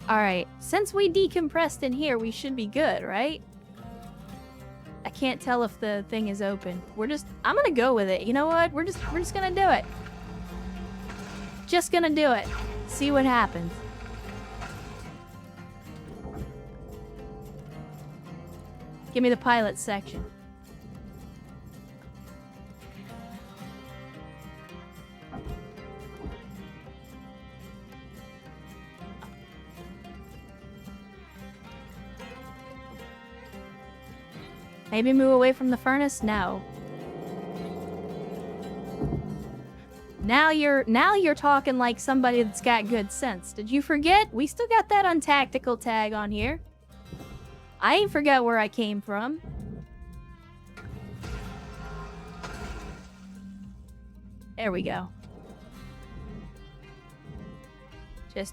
Alright, since we decompressed in here, we should be good, right? I can't tell if the thing is open. I'm gonna go with it. You know what? We're just gonna do it. Just gonna do it. See what happens. Give me the pilot section. Maybe move away from the furnace? No. Now you're talking like somebody that's got good sense. Did you forget? We still got that untactical tag on here. I ain't forgot where I came from. There we go.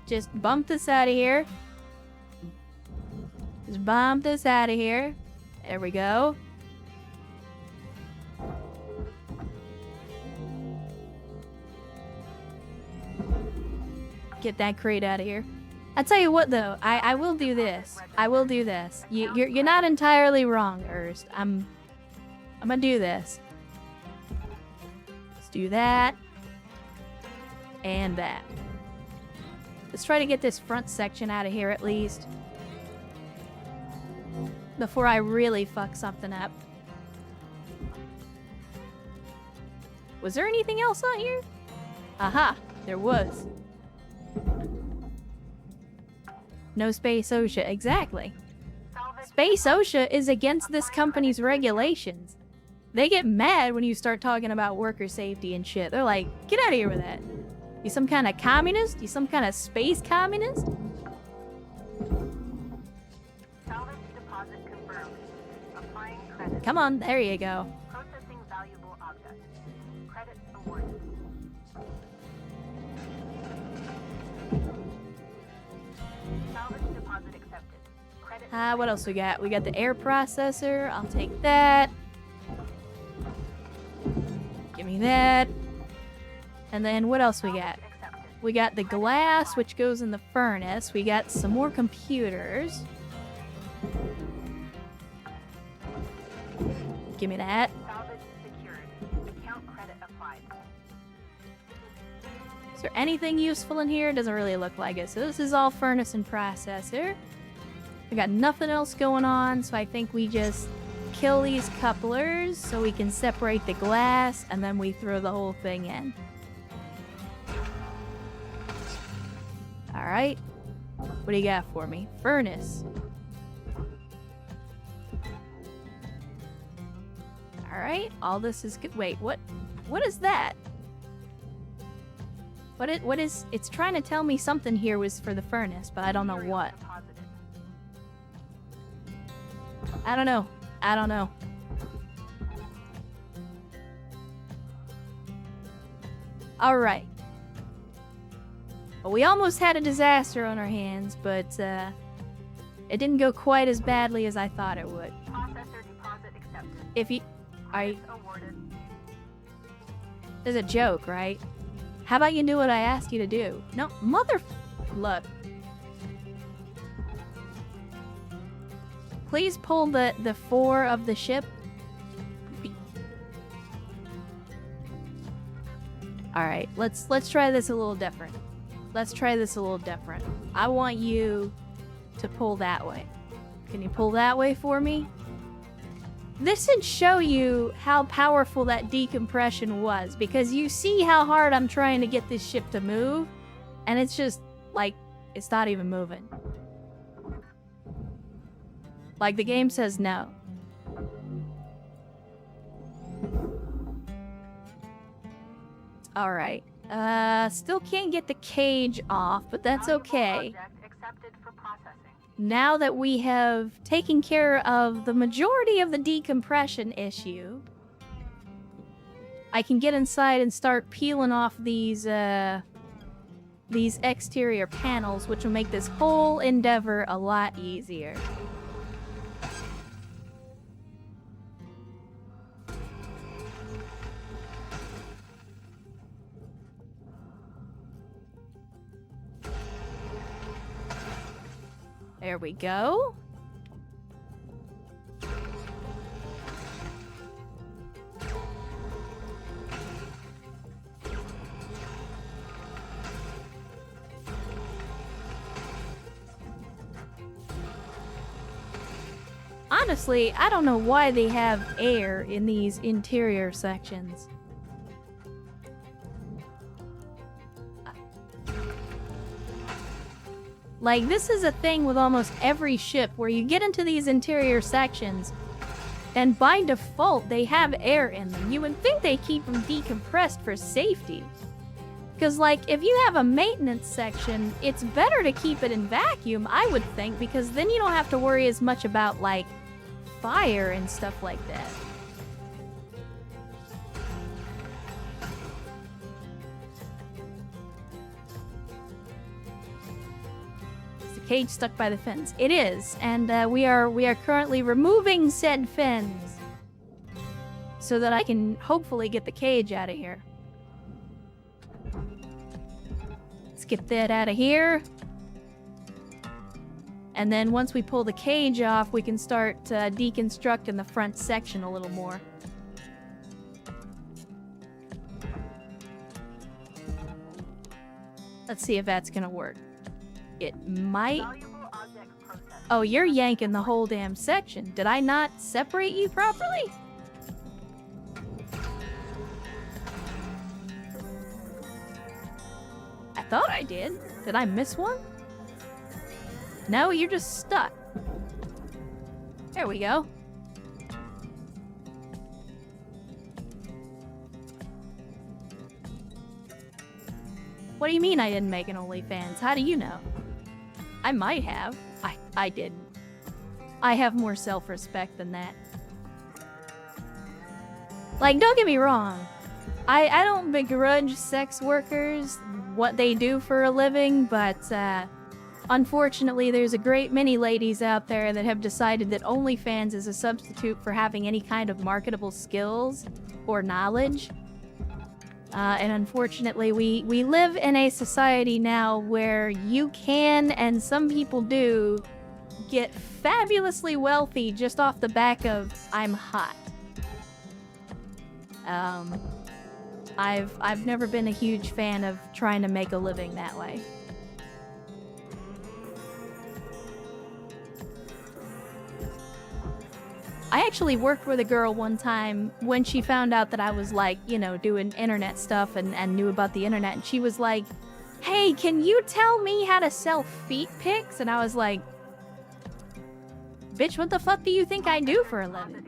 Just bump this out of here. Just bump this out of here. There we go. Get that crate out of here. I tell you what, though, I will do this. I will do this. You're not entirely wrong, Ernst. I'm gonna do this. Let's do that. And that. Let's try to get this front section out of here at least. Before I really fuck something up. Was there anything else on here? Aha, there was. No space OSHA, exactly. Space OSHA is against this company's regulations. They get mad when you start talking about worker safety and shit. They're like, get out of here with that. You some kind of communist? You some kind of space communist? Come on, there you go. Processing valuable objects. Credits awarded. Salvage deposit accepted. Credit. What else we got? We got the air processor. I'll take that. Give me that. And then what else we got? We got the glass, which goes in the furnace. We got some more computers. Give me that. Salvage secured. Account credit applied. Is there anything useful in here? It doesn't really look like it. So this is all furnace and processor. We got nothing else going on, so I think we just kill these couplers so we can separate the glass, and then we throw the whole thing in. Alright. What do you got for me? Furnace. Alright, all this is good. Wait, what is that? What is, it's trying to tell me something here was for the furnace, but I don't know what. I don't know. I don't know. Alright. Well, we almost had a disaster on our hands, but it didn't go quite as badly as I thought it would. Processor deposit accepted. If you... Credits awarded. There's a joke, right? How about you do what I asked you to do? No, mother... Look. Please pull the 4 of the ship. Alright, let's try this a little different. Let's try this a little different. I want you to pull that way. Can you pull that way for me? This should show you how powerful that decompression was, because you see how hard I'm trying to get this ship to move, and it's just, like, it's not even moving. Like, the game says no. Alright. Still can't get the cage off, but that's okay. Accepted for processing. Now that we have taken care of the majority of the decompression issue, I can get inside and start peeling off these exterior panels, which will make this whole endeavor a lot easier. There we go. Honestly, I don't know why they have air in these interior sections. Like, this is a thing with almost every ship where you get into these interior sections, and by default, they have air in them. You would think they keep them decompressed for safety. Because, like, if you have a maintenance section, it's better to keep it in vacuum, I would think, because then you don't have to worry as much about, like, fire and stuff like that. Is the cage stuck by the fins? It is, and we are currently removing said fins so that I can hopefully get the cage out of here. Let's get that out of here. And then once we pull the cage off, we can start deconstructing the front section a little more. Let's see if that's gonna work. It might. Oh, you're yanking the whole damn section. Did I not separate you properly? I thought I did. Did I miss one? No, you're just stuck. There we go. What do you mean I didn't make an OnlyFans? How do you know? I might have. I didn't. I have more self-respect than that. Like, don't get me wrong. I don't begrudge sex workers what they do for a living, but unfortunately, there's a great many ladies out there that have decided that OnlyFans is a substitute for having any kind of marketable skills or knowledge. And unfortunately, we live in a society now where you can, and some people do, get fabulously wealthy just off the back of I'm hot. I've never been a huge fan of trying to make a living that way. I actually worked with a girl one time when she found out that I was, like, you know, doing internet stuff and knew about the internet, and she was like, hey, can you tell me how to sell feet pics? And I was like, bitch, what the fuck do you think I do for a living?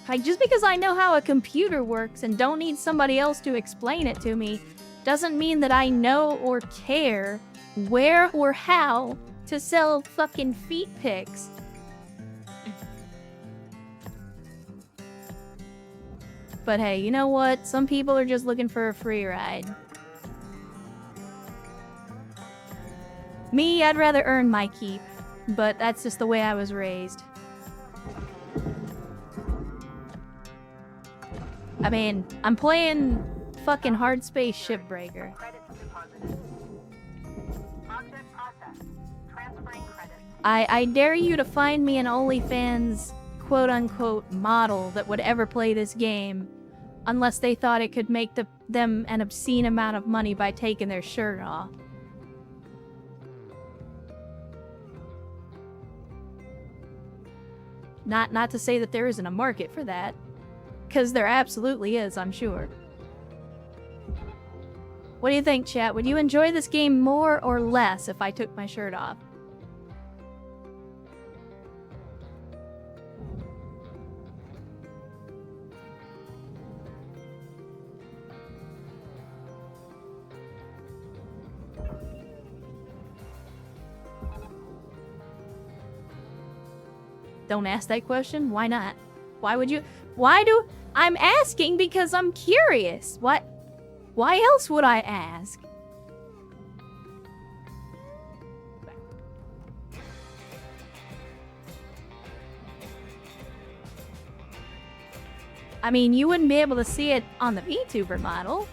Like, just because I know how a computer works and don't need somebody else to explain it to me doesn't mean that I know or care where or how to sell fucking feet pics. But hey, you know what? Some people are just looking for a free ride. Me, I'd rather earn my keep, but that's just the way I was raised. I mean, I'm playing fucking Hardspace Shipbreaker. I dare you to find me an OnlyFans quote-unquote model that would ever play this game unless they thought it could make them an obscene amount of money by taking their shirt off. Not to say that there isn't a market for that, because there absolutely is, I'm sure. What do you think, chat? Would you enjoy this game more or less if I took my shirt off? Don't ask that question. Why not? Why would you? I'm asking because I'm curious. What? Why else would I ask? I mean, you wouldn't be able to see it on the VTuber model.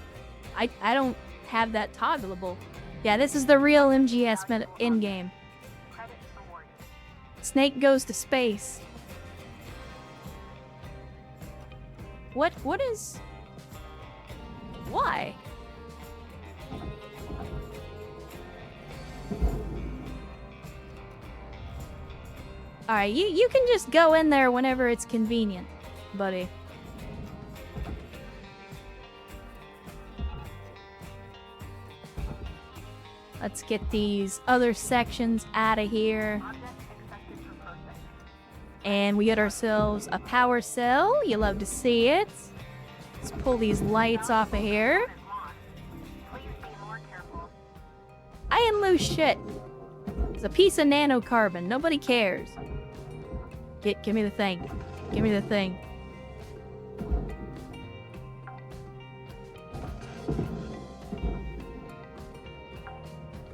I don't have that toggleable. Yeah, this is the real MGS in-game. Credit awarded. Snake goes to space. What is... Why? Alright, you can just go in there whenever it's convenient, buddy. Let's get these other sections out of here. Object accepted for processing. And we get ourselves a power cell. You love to see it. Let's pull these lights off of here. Component lost. Please be more careful. I didn't lose shit. It's a piece of nanocarbon. Nobody cares. Give me the thing. Give me the thing.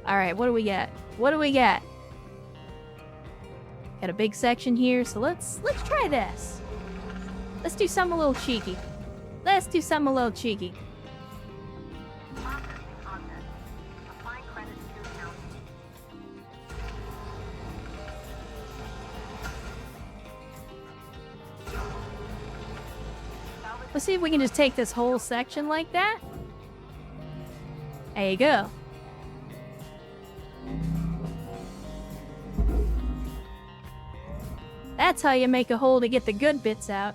Alright, what do we get? What do we get? Got a big section here, so let's try this. Let's do something a little cheeky. Let's do something a little cheeky. Processing object. Applying credits to account. Salvage Let's see if we can just take this whole section like that. There you go. That's how you make a hole to get the good bits out.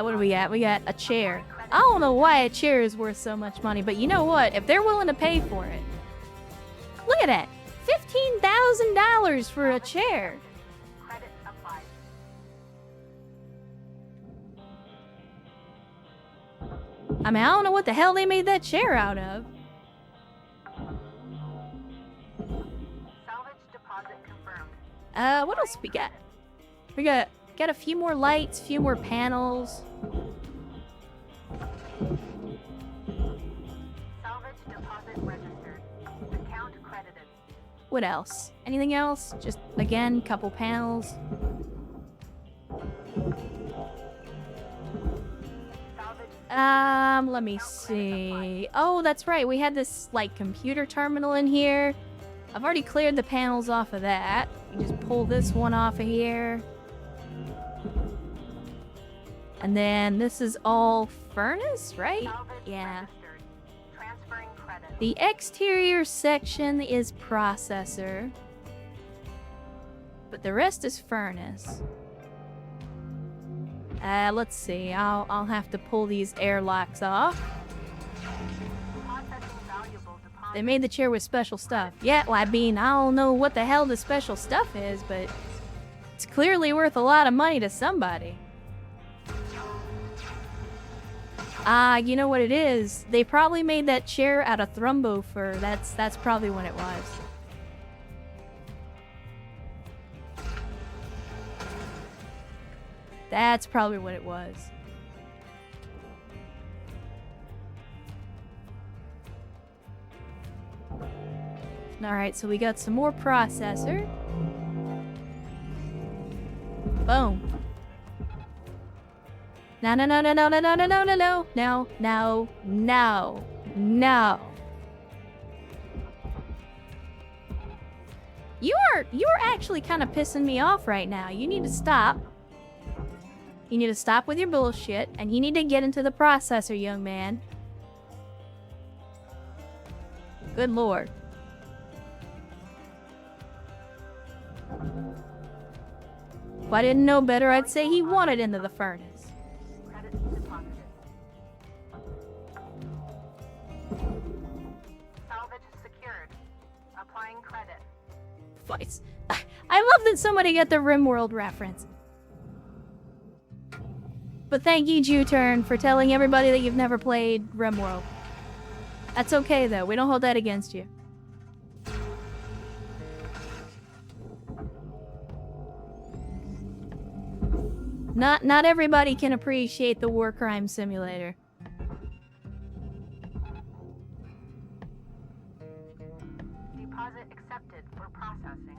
What do we got? We got a chair. I don't know why a chair is worth so much money, but you know what? If they're willing to pay for it. Look at that. $15,000 for a chair. credit applied. I mean, I don't know what the hell they made that chair out of. Salvage deposit confirmed. What else we got? We got a few more lights, few more panels. Salvage deposit registered. Account credited. What else? Anything else? Just, again, couple panels. Salvage Let me see. Oh, that's right. We had this, like, computer terminal in here. I've already cleared the panels off of that. You just pull this one off of here. And then this is all furnace, right? salvage Yeah. registered. Transferring credit. The exterior section is processor. But the rest is furnace. Let's see. I'll have to pull these airlocks off. Processing valuable deposit. They made the chair with special stuff. Yeah, well, I mean, I don't know what the hell the special stuff is, but it's clearly worth a lot of money to somebody. You know what it is? They probably made that chair out of thrumbo fur. That's probably what it was. That's probably what it was. Alright, so we got some more processor. Boom. No, no, no, no, no, no, no, no, no, no, no, no, no, no, no. You're actually kind of pissing me off right now. You need to stop. You need to stop with your bullshit, and you need to get into the processor, young man. Good lord. If I didn't know better, I'd say he wanted into the furnace. Credits deposited. Salvage secured. Applying credit. Fights. I love that somebody got the RimWorld reference. But thank you, Juturn, for telling everybody that you've never played RimWorld. That's okay, though. We don't hold that against you. Not everybody can appreciate the war crime simulator. Deposit accepted for processing.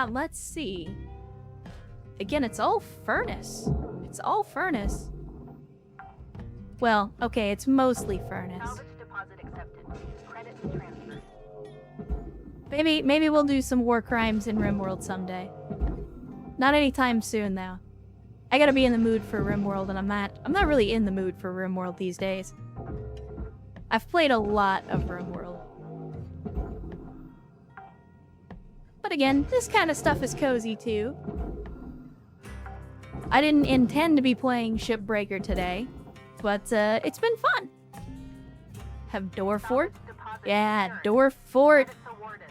Let's see. Again, it's all furnace. It's all furnace. Well, okay, it's mostly furnace. Salvage deposit accepted. Credits transferred. Maybe we'll do some war crimes in RimWorld someday. Not anytime soon, though. I gotta be in the mood for RimWorld, and I'm not really in the mood for RimWorld these days. I've played a lot of RimWorld. But again, this kind of stuff is cozy too. I didn't intend to be playing Shipbreaker today, but it's been fun. Have door fort? Yeah, door fort. Credits awarded.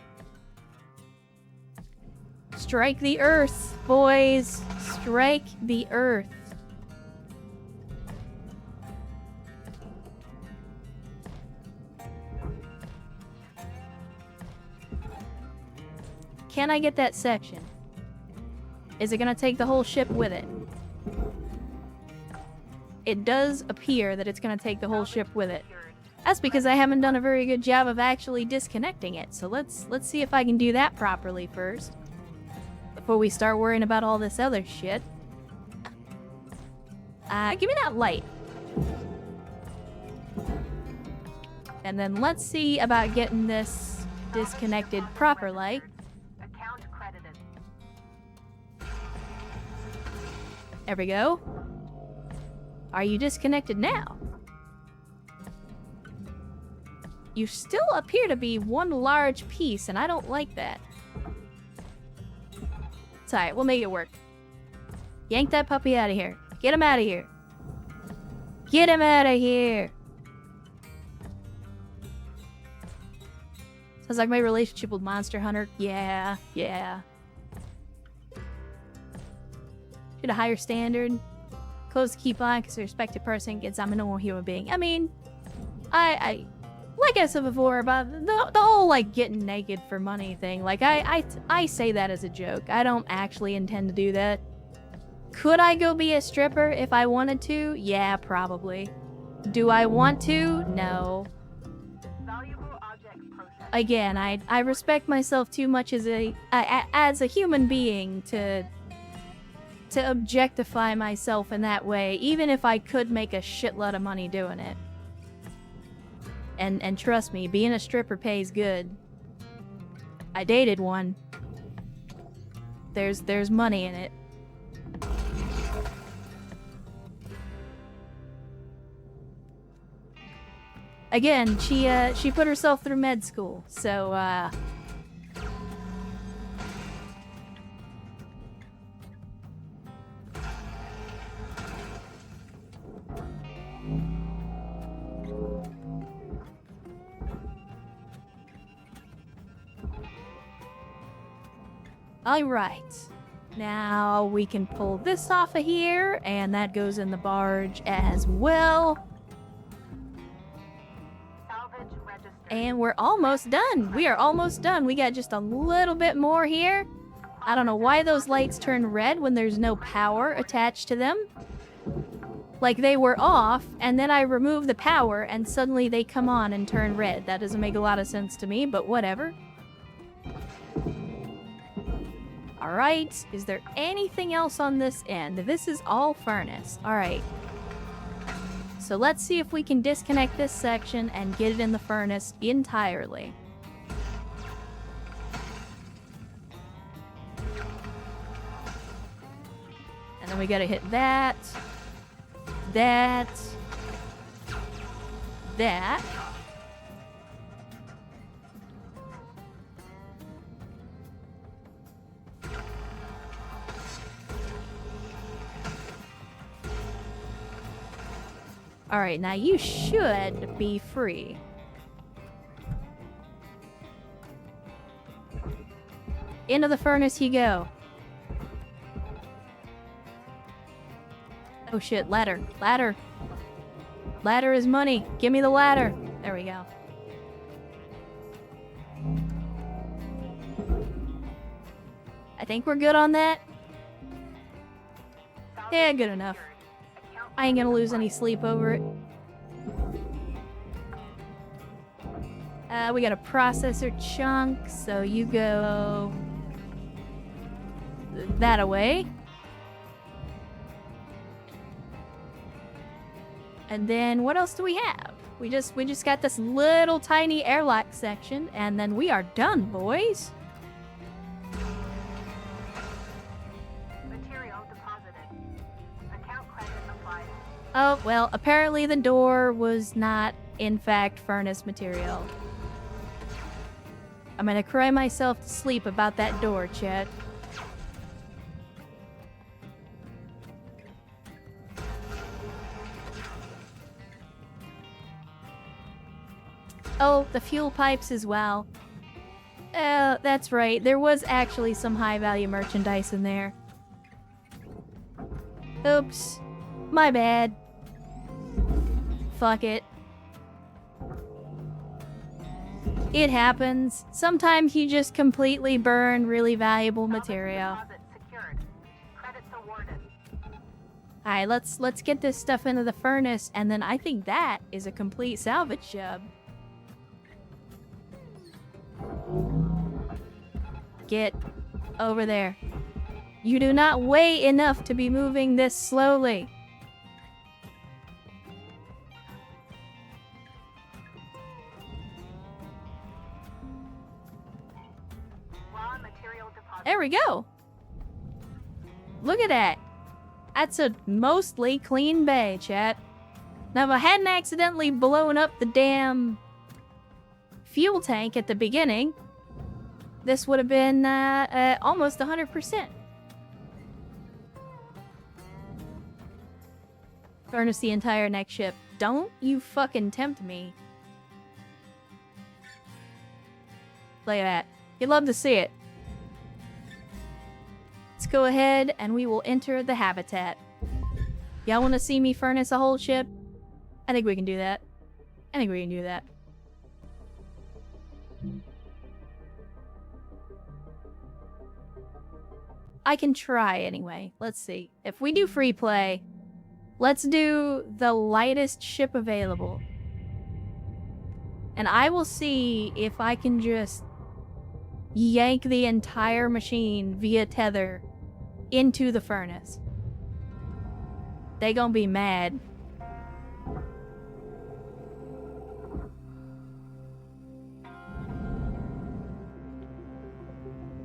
Strike the earth, boys. Strike the earth. Can I get that section? Is it gonna take the whole ship with it? It does appear that it's gonna take the whole ship with it. That's because I haven't done a very good job of actually disconnecting it. So let's see if I can do that properly first, before we start worrying about all this other shit. Give me that light. And then let's see about getting this disconnected properly. Account credited. There we go. Are you disconnected now? You still appear to be one large piece, and I don't like that. It's alright, we'll make it work. Yank that puppy out of here. Get him out of here. Get him out of here. Sounds like my relationship with Monster Hunter. Yeah. Should a higher standard. Close to keep on because a respected person gets I'm a normal human being. I mean, I like I said before about the whole like getting naked for money thing. Like I say that as a joke. I don't actually intend to do that. Could I go be a stripper if I wanted to? Yeah, probably. Do I want to? No. Valuable object processed. Again, I respect myself too much as a human being to objectify myself in that way, even if I could make a shitload of money doing it. And trust me, being a stripper pays good. I dated one. There's money in it. Again, she put herself through med school, so Alright. Now we can pull this off of here, and that goes in the barge as well. Salvage registered. And we're almost done. We are almost done. We got just a little bit more here. I don't know why those lights turn red when there's no power attached to them. Like they were off, and then I remove the power, and suddenly they come on and turn red. That doesn't make a lot of sense to me, but whatever. Alright, is there anything else on this end? This is all furnace. Alright. So let's see if we can disconnect this section and get it in the furnace entirely. And then we gotta hit that. That. Alright, now you should be free. Into the furnace you go. Oh shit, ladder. Ladder. Ladder is money. Give me the ladder. There we go. I think we're good on that. Yeah, good enough. I ain't gonna lose any sleep over it. We got a processor chunk, so you go that away. And then what else do we have? We just got this little tiny airlock section, and then we are done, boys. Material deposited. Account credit applied. Oh, well, apparently the door was not, in fact, furnace material. I'm gonna cry myself to sleep about that door, chat. Oh, the fuel pipes as well. That's right. There was actually some high-value merchandise in there. Oops. My bad. Fuck it. It happens. Sometimes you just completely burn really valuable material. Deposit secured. Credits awarded. Alright, let's get this stuff into the furnace, and then I think that is a complete salvage job. Get over there. You do not weigh enough to be moving this slowly. Raw material deposit. There we go. Look at that. That's a mostly clean bay, chat. Now, if I hadn't accidentally blown up the damn fuel tank at the beginning, this would have been almost 100%. Furnace the entire next ship. Don't you fucking tempt me. Look at that. You'd love to see it. Let's go ahead and we will enter the habitat. Y'all want to see me furnace a whole ship? I think we can do that. I think we can do that. I can try anyway. Let's see. If we do free play, let's do the lightest ship available. And I will see if I can just yank the entire machine via tether into the furnace. They gonna be mad.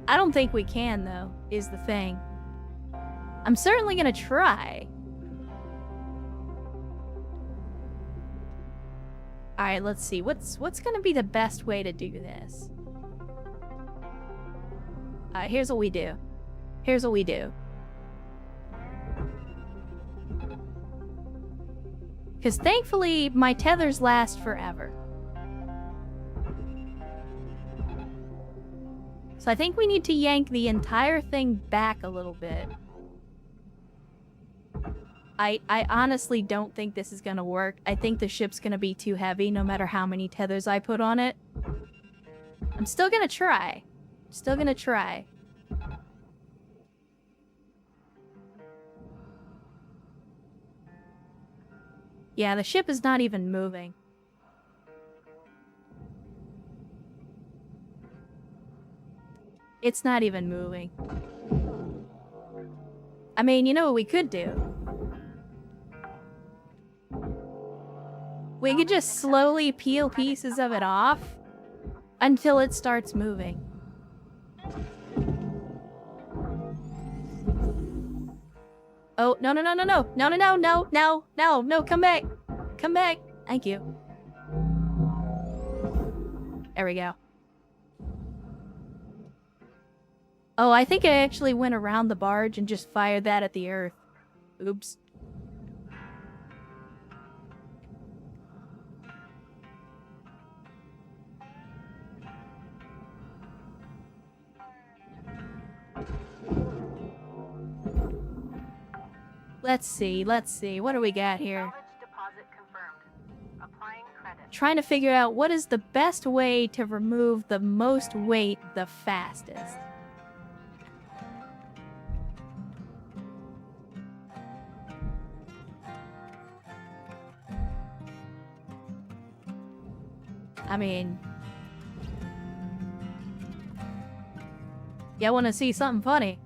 I don't think we can, though, is the thing. I'm certainly gonna try. Alright, let's see. What's gonna be the best way to do this? Here's what we do. Here's what we do. Because thankfully, my tethers last forever. So I think we need to yank the entire thing back a little bit. I honestly don't think this is gonna work. I think the ship's gonna be too heavy no matter how many tethers I put on it. I'm still gonna try. Still gonna try. Yeah, the ship is not even moving. It's not even moving. I mean, you know what we could do? We could just slowly peel pieces of it off until it starts moving. Oh, no, no, no, no, no, no, no, no, no, no, no, no, come back. Come back. Thank you. There we go. Oh, I think I actually went around the barge and just fired that at the earth. Oops. Let's see, what do we got here? Salvage deposit confirmed. Applying credit. Trying to figure out what is the best way to remove the most weight the fastest. I mean, y'all want to see something funny?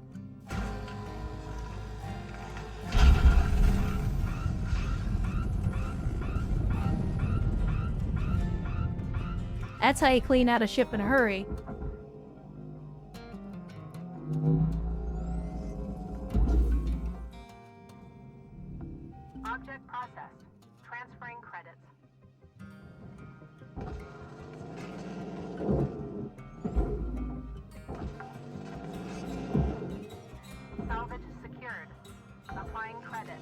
That's how you clean out a ship in a hurry. Object processed. Transferring credits. Salvage secured. Applying credit.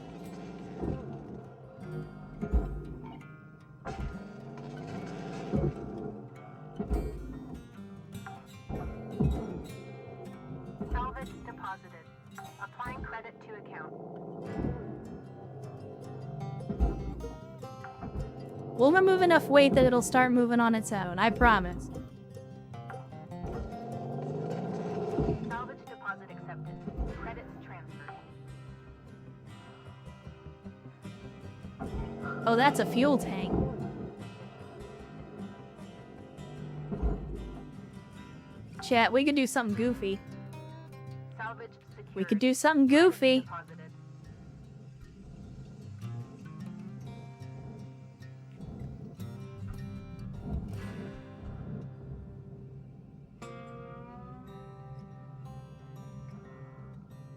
Salvage deposited. Applying credit to account. We'll remove enough weight that it'll start moving on its own, I promise. Salvage deposit accepted. Credits transferred. Oh, that's a fuel tank. Chat, we could do something goofy. Salvage secured. We could do something goofy. Deposited.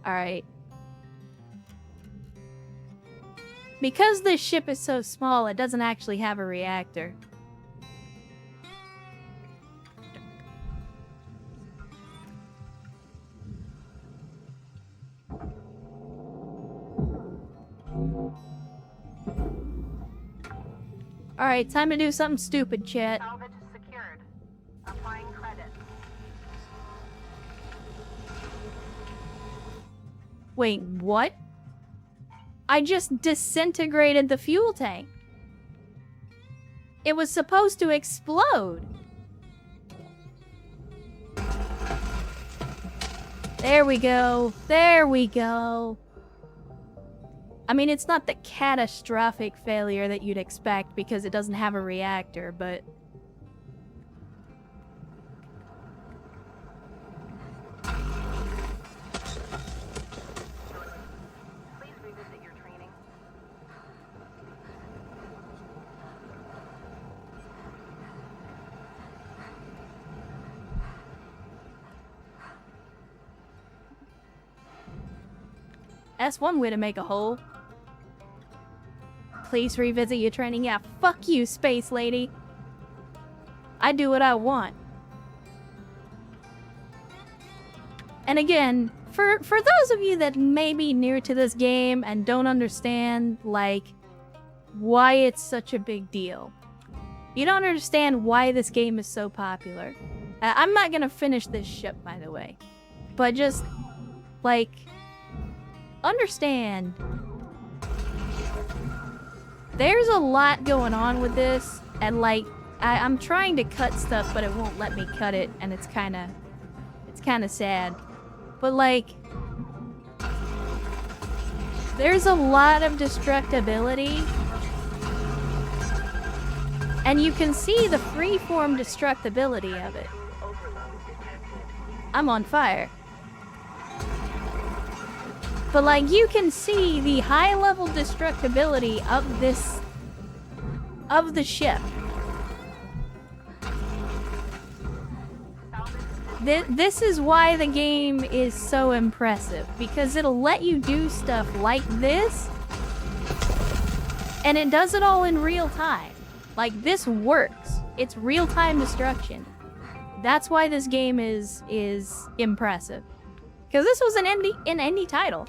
Alright. Because this ship is so small, it doesn't actually have a reactor. Alright, time to do something stupid, chat. Salvage secured. Applying credit. Wait, what? I just disintegrated the fuel tank. It was supposed to explode. There we go. There we go. I mean, it's not the catastrophic failure that you'd expect because it doesn't have a reactor, but... Please revisit your training. That's one way to make a hole. Please revisit your training. Yeah, fuck you, space lady. I do what I want. And again, for those of you that may be new to this game and don't understand, like, why it's such a big deal. You don't understand why this game is so popular. I'm not gonna finish this ship, by the way. But just, like, understand. There's a lot going on with this, and like, I'm trying to cut stuff, but it won't let me cut it, and it's kind of sad. But like, there's a lot of destructibility, and you can see the freeform destructibility of it. I'm on fire. But like, you can see the high level destructibility of the ship. This is why the game is so impressive, because it'll let you do stuff like this, and it does it all in real time. Like, this works. It's real-time destruction. That's why this game is impressive. Because this was an indie title.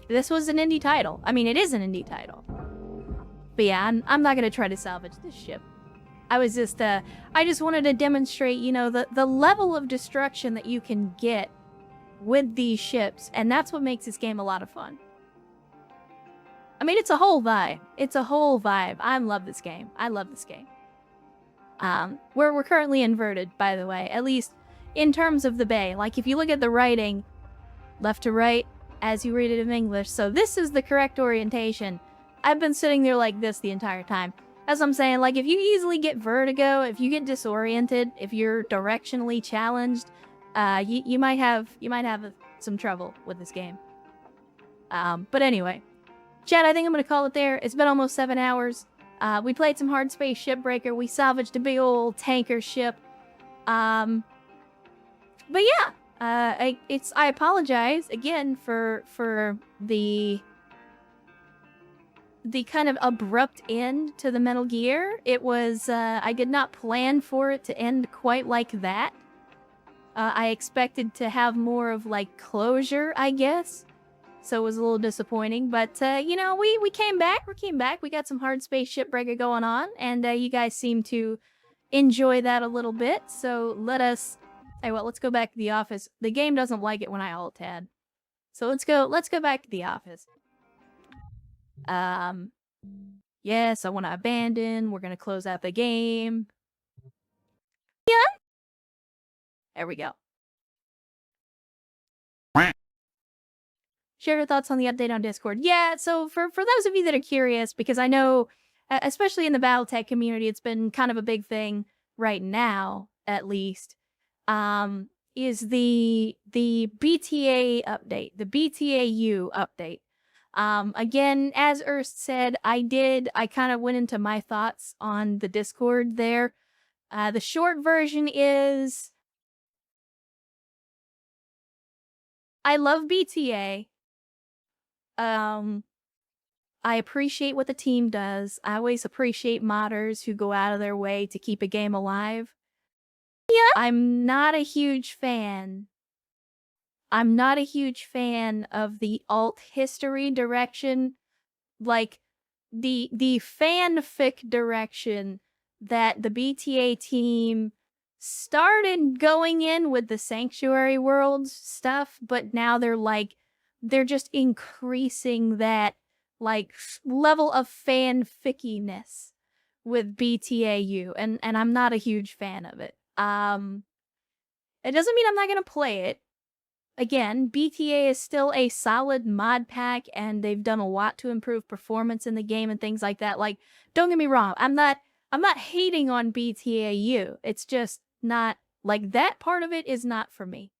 This was an indie title. I mean, it is an indie title. But yeah, I'm not gonna try to salvage this ship. I just wanted to demonstrate, you know, the level of destruction that you can get with these ships, and that's what makes this game a lot of fun. I mean, it's a whole vibe. It's a whole vibe. I love this game. I love this game. We're currently inverted, by the way, at least in terms of the bay. Like, if you look at the writing, left to right, as you read it in English, so this is the correct orientation. I've been sitting there like this the entire time. As I'm saying, like, if you easily get vertigo, if you get disoriented, if you're directionally challenged, you might have some trouble with this game. But anyway, chat, I think I'm gonna call it there. It's been almost 7 hours. We played some Hardspace Shipbreaker. We salvaged a big old tanker ship. But yeah, I apologize again for the kind of abrupt end to the Metal Gear. It was I did not plan for it to end quite like that. I expected to have more of like closure, I guess. So it was a little disappointing, but you know, we came back. We came back. We got some Hardspace Shipbreaker going on, and you guys seem to enjoy that a little bit. So let's go back to the office. The game doesn't like it when I alt-tab. So let's go back to the office. Yes, I want to abandon. We're gonna close out the game. Yeah. There we go. Share your thoughts on the update on Discord. Yeah, so for those of you that are curious, because I know, especially in the Battletech community, it's been kind of a big thing right now, at least, is the BTA update, the BTAU update. Again, as Erst said, I kind of went into my thoughts on the Discord there. The short version is, I love BTA. I appreciate what the team does. I always appreciate modders who go out of their way to keep a game alive. Yeah. I'm not a huge fan. I'm not a huge fan of the alt history direction, like the fanfic direction that the BTA team started going in with the Sanctuary Worlds stuff, but now they're just increasing that like level of fanfickiness with BTAU, and I'm not a huge fan of it. It doesn't mean I'm not gonna play it. Again, BTA is still a solid mod pack, and they've done a lot to improve performance in the game and things like that. Like, don't get me wrong, I'm not hating on BTAU. It's just not like that part of it is not for me.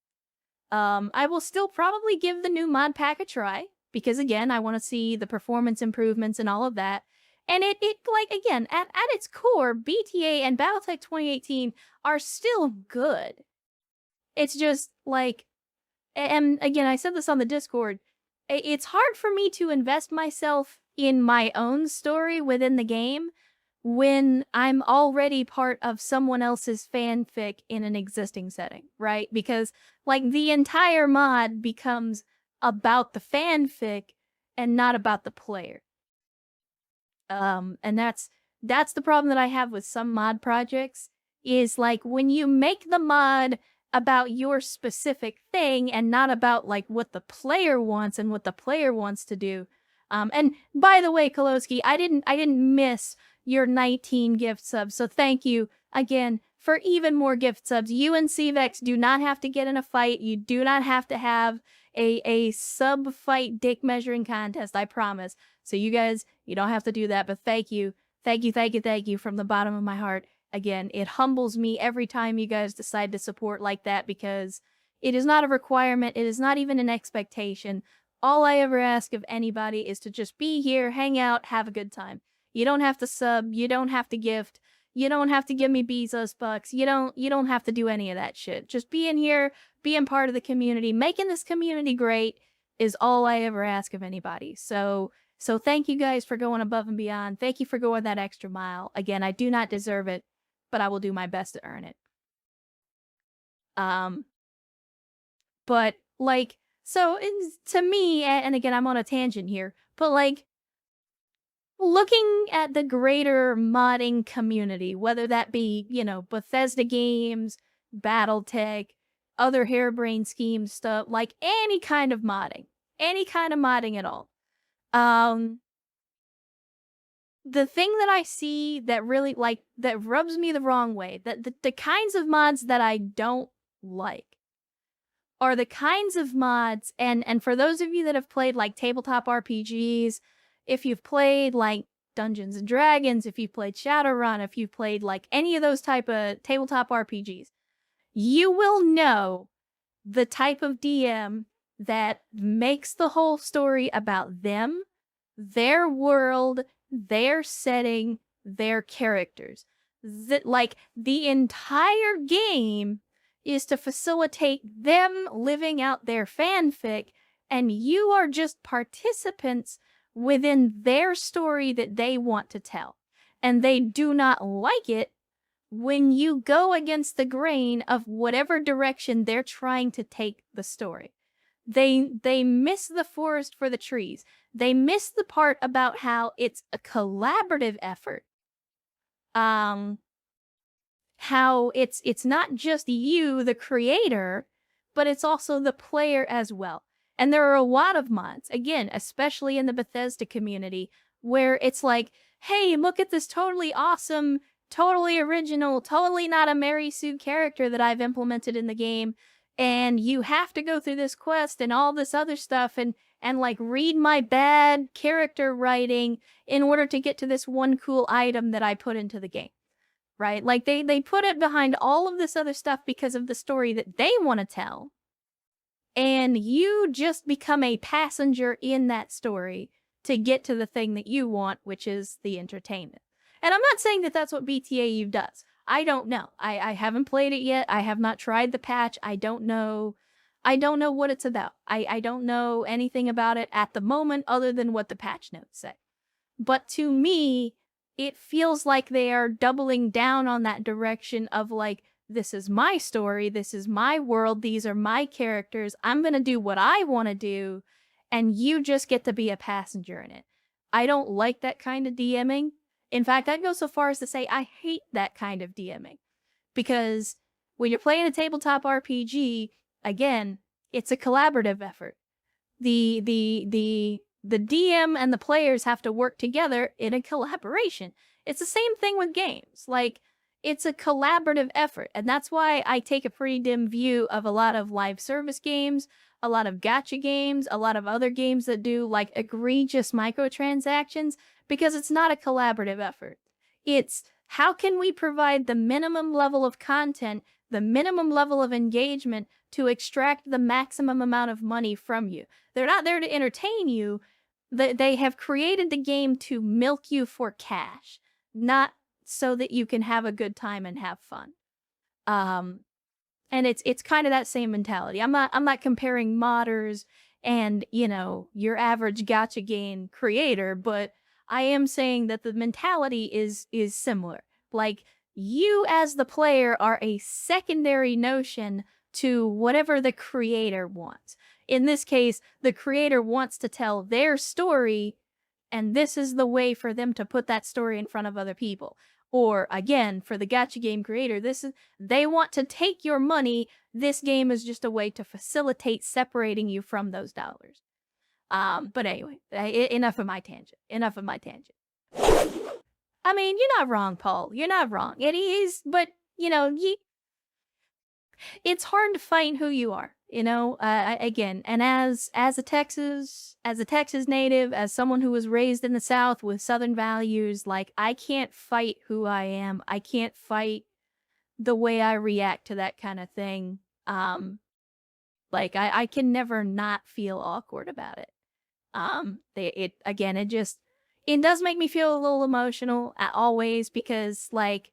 I will still probably give the new mod pack a try, because again, I want to see the performance improvements and all of that. And it like, again, at its core, BTA and Battletech 2018 are still good. It's just like, and again, I said this on the Discord, it's hard for me to invest myself in my own story within the game when I'm already part of someone else's fanfic in an existing setting, right? Because like the entire mod becomes about the fanfic and not about the player. And that's the problem that I have with some mod projects, is like when you make the mod about your specific thing and not about like what the player wants and what the player wants to do. And by the way, Kolowski, I didn't miss your 19 gift subs, so thank you again for even more gift subs. You and Cvex do not have to get in a fight. You do not have to have a sub fight dick measuring contest, I promise. So you guys, you don't have to do that, but thank you. Thank you from the bottom of my heart. Again, it humbles me every time you guys decide to support like that, because it is not a requirement. It is not even an expectation. All I ever ask of anybody is to just be here, hang out, have a good time. You don't have to sub. You don't have to gift. You don't have to give me Bezos bucks. You don't have to do any of that shit. Just being here, being part of the community, making this community great is all I ever ask of anybody. So thank you guys for going above and beyond. Thank you for going that extra mile. Again, I do not deserve it, but I will do my best to earn it. But like, so to me, and again, I'm on a tangent here, but like, looking at the greater modding community, whether that be, you know, Bethesda games, Battletech, other harebrained scheme stuff, like any kind of modding at all. The thing that I see that really, like, that rubs me the wrong way, that the kinds of mods that I don't like are the kinds of mods, and for those of you that have played like tabletop RPGs, if you've played like Dungeons and Dragons, if you've played Shadowrun, if you've played like any of those type of tabletop RPGs, you will know the type of DM that makes the whole story about them, their world, their setting, their characters. Like, the entire game is to facilitate them living out their fanfic, and you are just participants within their story that they want to tell. And they do not like it when you go against the grain of whatever direction they're trying to take the story. They miss the forest for the trees. They miss the part about how it's a collaborative effort. How it's not just you, the creator, but it's also the player as well. And there are a lot of mods, again, especially in the Bethesda community, where it's like, hey, look at this totally awesome, totally original, totally not a Mary Sue character that I've implemented in the game, and you have to go through this quest and all this other stuff and like read my bad character writing in order to get to this one cool item that I put into the game. Right? Like, they put it behind all of this other stuff because of the story that they want to tell. And you just become a passenger in that story to get to the thing that you want, which is the entertainment. And I'm not saying that that's what BTAU does. I don't know. I haven't played it yet. I have not tried the patch. I don't know what it's about. I don't know anything about it at the moment other than what the patch notes say. But to me, it feels like they are doubling down on that direction of like, this is my story, this is my world, these are my characters, I'm gonna do what I want to do, and you just get to be a passenger in it. I don't like that kind of DMing. In fact, I'd go so far as to say I hate that kind of DMing. Because when you're playing a tabletop RPG, again, it's a collaborative effort. The DM and the players have to work together in a collaboration. It's the same thing with games. Like, it's a collaborative effort. And that's why I take a pretty dim view of a lot of live service games, a lot of gacha games, a lot of other games that do like egregious microtransactions, because it's not a collaborative effort. It's how can we provide the minimum level of content, the minimum level of engagement to extract the maximum amount of money from you. They're not there to entertain you. They have created the game to milk you for cash, not so that you can have a good time and have fun. And it's kind of that same mentality. I'm not comparing modders and, you know, your average gacha game creator, but I am saying that the mentality is similar. Like, you as the player are a secondary notion to whatever the creator wants. In this case, the creator wants to tell their story, and this is the way for them to put that story in front of other people. Or, again, for the gacha game creator, they want to take your money. This game is just a way to facilitate separating you from those dollars. But anyway, enough of my tangent. I mean, you're not wrong, Paul. You're not wrong. It is, but, you know, it's hard to fight who you are, you know, again, and as a Texas native, as someone who was raised in the South with Southern values, like, I can't fight who I am. I can't fight the way I react to that kind of thing. Like, I can never not feel awkward about it. It does make me feel a little emotional always, because, like,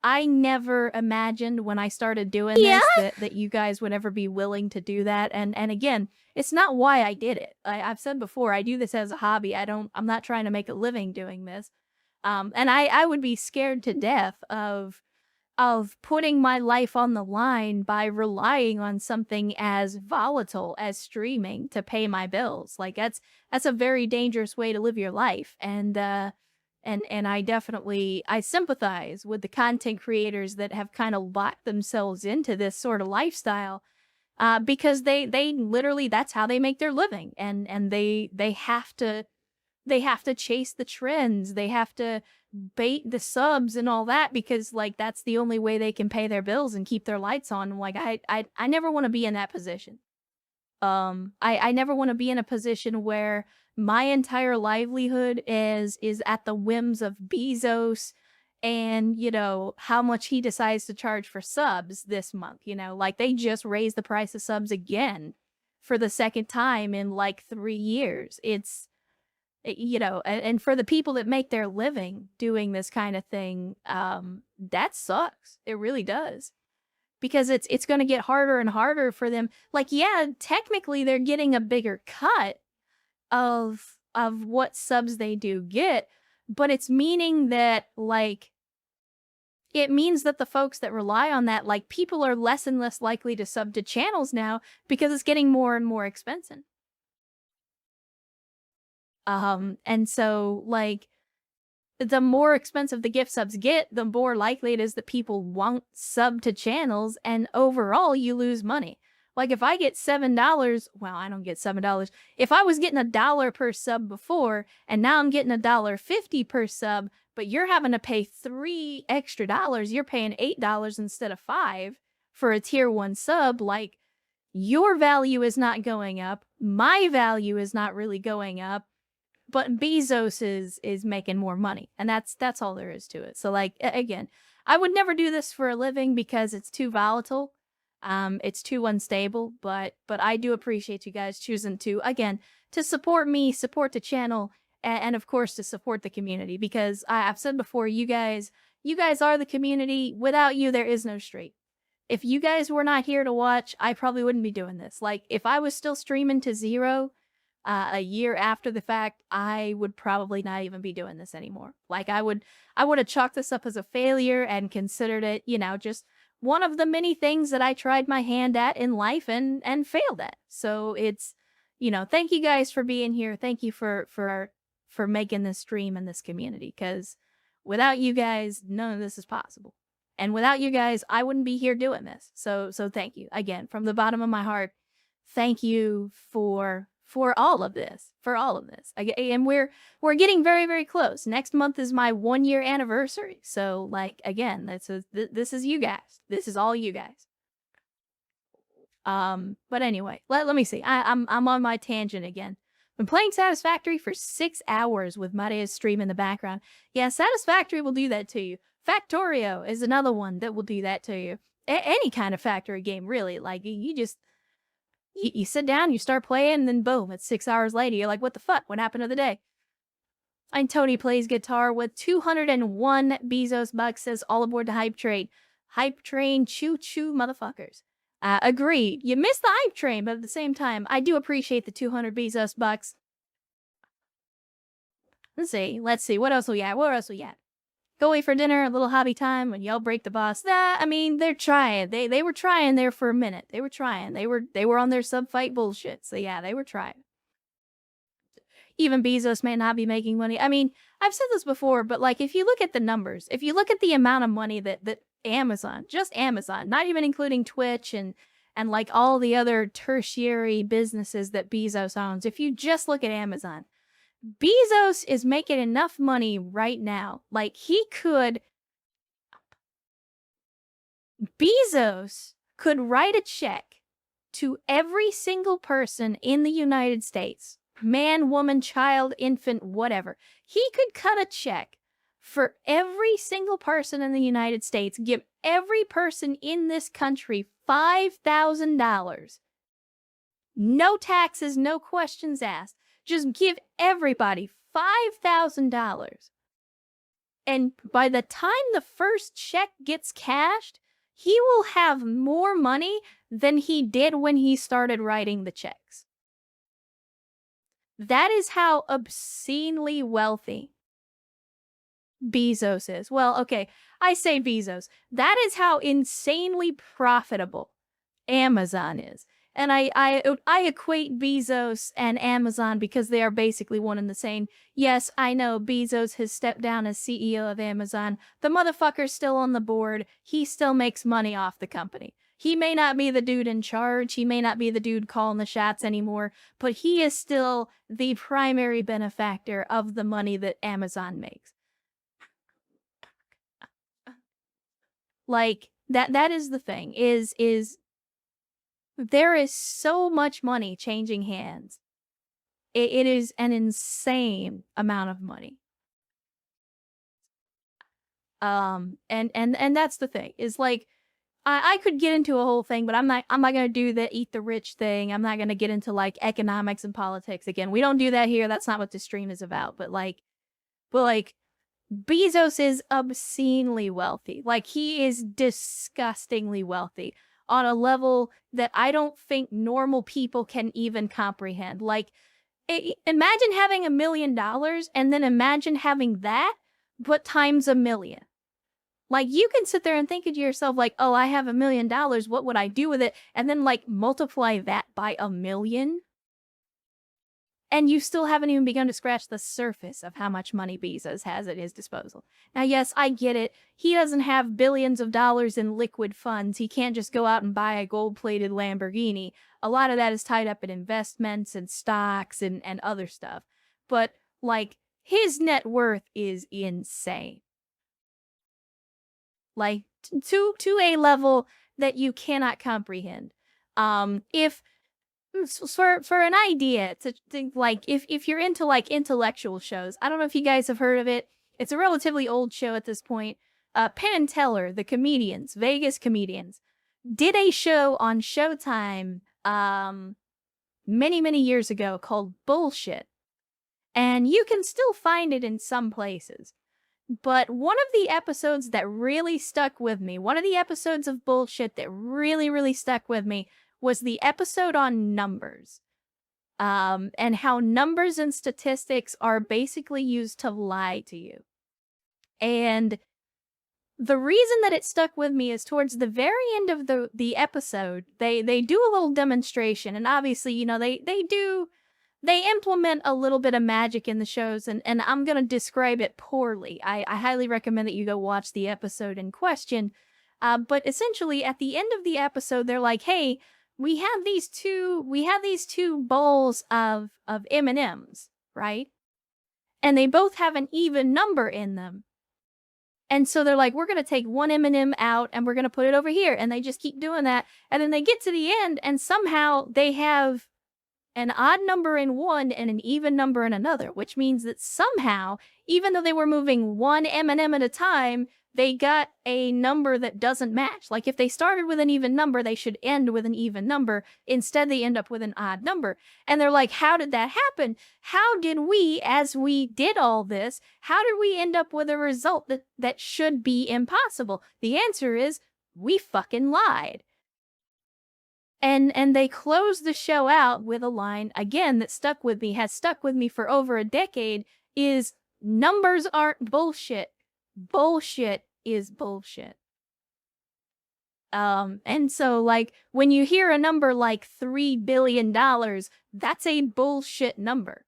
I never imagined when I started doing this that you guys would ever be willing to do that. And again, it's not why I did it. I've said before, I do this as a hobby. I'm not trying to make a living doing this. And I would be scared to death of putting my life on the line by relying on something as volatile as streaming to pay my bills. Like, that's a very dangerous way to live your life. And I sympathize with the content creators that have kind of locked themselves into this sort of lifestyle, because they literally, that's how they make their living, and they have to chase the trends, they have to bait the subs and all that, because, like, that's the only way they can pay their bills and keep their lights on. Like, I never want to be in that position. I never want to be in a position where my entire livelihood is at the whims of Bezos and, you know, how much he decides to charge for subs this month. You know, like, they just raised the price of subs again for the second time in like 3 years. You know, and for the people that make their living doing this kind of thing, that sucks. It really does. Because it's going to get harder and harder for them. Like, yeah, technically they're getting a bigger cut of what subs they do get, but it's meaning that, like, it means that the folks that rely on that, like, people are less and less likely to sub to channels now because it's getting more and more expensive. And so, like, the more expensive the gift subs get, the more likely it is that people won't sub to channels, and overall you lose money. Like, if I get $7, well, I don't get $7. If I was getting $1 per sub before, and now I'm getting $1.50 per sub, but you're having to pay $3 extra, you're paying $8 instead of $5 for a tier 1 sub, like, your value is not going up, my value is not really going up, but Bezos is making more money, and that's all there is to it. So, like, again, I would never do this for a living because it's too volatile, it's too unstable. But I do appreciate you guys choosing to, again, to support me, support the channel, and of course to support the community, because I've said before, you guys are the community. Without you, there is no stream. If you guys were not here to watch, I probably wouldn't be doing this. Like, if I was still streaming to 0 a year after the fact, I would probably not even be doing this anymore. Like, I would have chalked this up as a failure and considered it, you know, just one of the many things that I tried my hand at in life and failed at. So it's, you know, thank you guys for being here. Thank you for making this stream and this community, because without you guys, none of this is possible. And without you guys, I wouldn't be here doing this. So thank you again from the bottom of my heart. Thank you for all of this, and we're getting very, very close. Next month is my 1-year anniversary. So, like, again, this is you guys. This is all you guys. But anyway, let me see. I'm on my tangent again. Been playing Satisfactory for 6 hours with Maria's stream in the background. Yeah, Satisfactory will do that to you. Factorio is another one that will do that to you. Any kind of factory game, really. Like, you just you sit down, you start playing, and then boom, it's 6 hours later. You're like, what the fuck? What happened to the day? And Tony plays guitar with 201 Bezos bucks, says all aboard the hype train. Hype train, choo choo, motherfuckers. Agreed. You missed the hype train, but at the same time, I do appreciate the 200 Bezos bucks. Let's see. What else we got? Go away for dinner, a little hobby time, when y'all break the boss. I mean, they're trying. They were trying there for a minute. They were trying. They were on their sub-fight bullshit. So yeah, they were trying. Even Bezos may not be making money. I mean, I've said this before, but, like, if you look at the numbers, if you look at the amount of money that Amazon, just Amazon, not even including Twitch and like all the other tertiary businesses that Bezos owns, if you just look at Amazon, Bezos is making enough money right now. Like, Bezos could write a check to every single person in the United States, man, woman, child, infant, whatever. He could cut a check for every single person in the United States, give every person in this country $5,000. No taxes, no questions asked. Just give everybody $5,000. And by the time the first check gets cashed, he will have more money than he did when he started writing the checks. That is how obscenely wealthy Bezos is. Well, okay, I say Bezos. That is how insanely profitable Amazon is. And I equate Bezos and Amazon because they are basically one and the same. Yes, I know Bezos has stepped down as CEO of Amazon. The motherfucker's still on the board. He still makes money off the company. He may not be the dude in charge. He may not be the dude calling the shots anymore, but he is still the primary benefactor of the money that Amazon makes. Like, that is the thing, is there is so much money changing hands. It is an insane amount of money. And that's the thing, is, like, I could get into a whole thing, but I'm not gonna do the eat the rich thing. I'm not gonna get into like economics and politics again. We don't do that here. That's not what the stream is about. But like Bezos is obscenely wealthy. Like he is disgustingly wealthy on a level that I don't think normal people can even comprehend. Like imagine having $1 million and then imagine having that, but times 1,000,000. Like you can sit there and think to yourself like, oh, I have $1 million. What would I do with it? And then like multiply that by 1,000,000. And you still haven't even begun to scratch the surface of how much money Bezos has at his disposal. Now, yes, I get it. He doesn't have billions of dollars in liquid funds. He can't just go out and buy a gold-plated Lamborghini. A lot of that is tied up in investments and stocks and other stuff. But, like, his net worth is insane. Like, to a level that you cannot comprehend. If... For an idea to think like if you're into like intellectual shows, I don't know if you guys have heard of it. It's a relatively old show at this point. Penn and Teller, the comedians, Vegas comedians, did a show on Showtime many years ago called Bullshit. And you can still find it in some places. But one of the episodes that really stuck with me, one of the episodes of Bullshit that really stuck with me was the episode on numbers, and how numbers and statistics are basically used to lie to you. And the reason that it stuck with me is towards the very end of the episode, they do a little demonstration, and obviously, you know, they implement a little bit of magic in the shows, and I'm gonna describe it poorly. I highly recommend that you go watch the episode in question. But essentially, at the end of the episode, they're like, "Hey, we have these two bowls of M&Ms, right? And they both have an even number in them. And so they're like, we're going to take one M&M out and we're going to put it over here." And they just keep doing that. And then they get to the end and somehow they have an odd number in one and an even number in another, which means that somehow, even though they were moving one M&M at a time, they got a number that doesn't match. Like if they started with an even number, they should end with an even number. Instead, they end up with an odd number. And they're like, how did that happen? How did we, as we did all this, how did we end up with a result that should be impossible? The answer is, we fucking lied. And they closed the show out with a line, again, that has stuck with me for over a decade, is numbers aren't bullshit. Bullshit is bullshit. And so, like, when you hear a number like $3 billion, that's a bullshit number.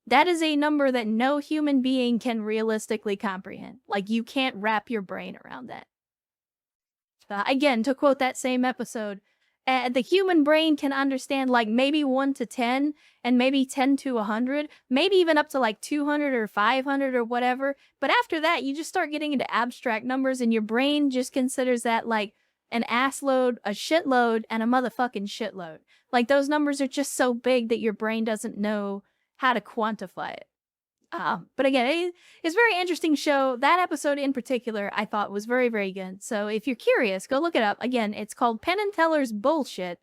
That is a number that no human being can realistically comprehend. Like, you can't wrap your brain around that. Again, to quote that same episode, the human brain can understand like maybe 1 to 10 and maybe 10 to 100, maybe even up to like 200 or 500 or whatever. But after that, you just start getting into abstract numbers and your brain just considers that like an assload, a shitload, and a motherfucking shitload. Like those numbers are just so big that your brain doesn't know how to quantify it. But again, it's a very interesting show. That episode in particular, I thought was very good. So if you're curious, go look it up. Again, it's called Penn and Teller's Bullshit.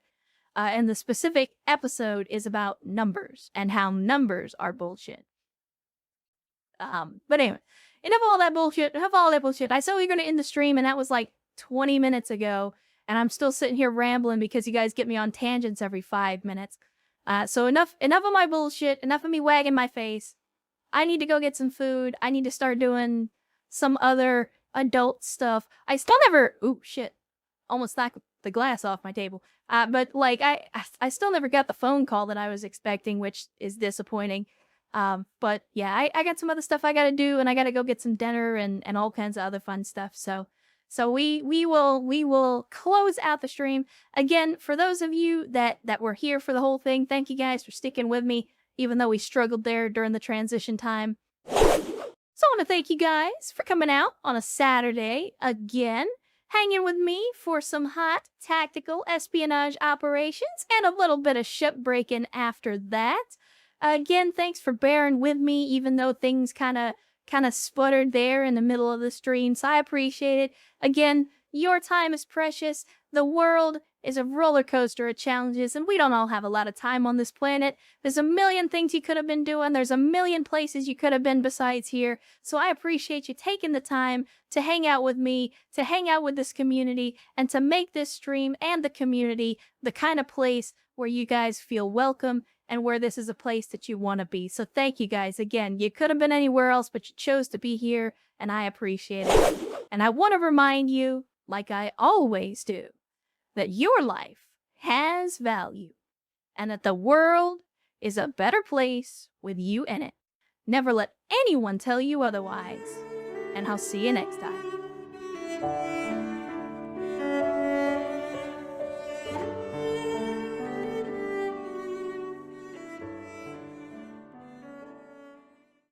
And the specific episode is about numbers and how numbers are bullshit. But anyway, enough of all that bullshit. I said we were going to end the stream and that was like 20 minutes ago. And I'm still sitting here rambling because you guys get me on tangents every 5 minutes. So enough of my bullshit, enough of me wagging my face. I need to go get some food. I need to start doing some other adult stuff. I still never... Ooh, shit. Almost knocked the glass off my table. But, like, I still never got the phone call that I was expecting, which is disappointing. But, yeah, I got some other stuff I gotta do, and I gotta go get some dinner and all kinds of other fun stuff. So we will close out the stream. Again, for those of you that were here for the whole thing, thank you guys for sticking with me, even though we struggled there during the transition time. So I want to thank you guys for coming out on a Saturday again, hanging with me for some hot tactical espionage operations and a little bit of shipbreaking after that. Again, thanks for bearing with me, even though things kind of sputtered there in the middle of the stream, so I appreciate it. Again, Your time is precious. The world is a roller coaster of challenges, and we don't all have a lot of time on this planet. There's a million things you could have been doing. There's a million places you could have been besides here. So I appreciate you taking the time to hang out with me, to hang out with this community, and to make this stream and the community the kind of place where you guys feel welcome and where this is a place that you want to be. So thank you guys again. You could have been anywhere else, but you chose to be here, and I appreciate it. And I want to remind you, like I always do, that your life has value and that the world is a better place with you in it. Never let anyone tell you otherwise. And I'll see you next time.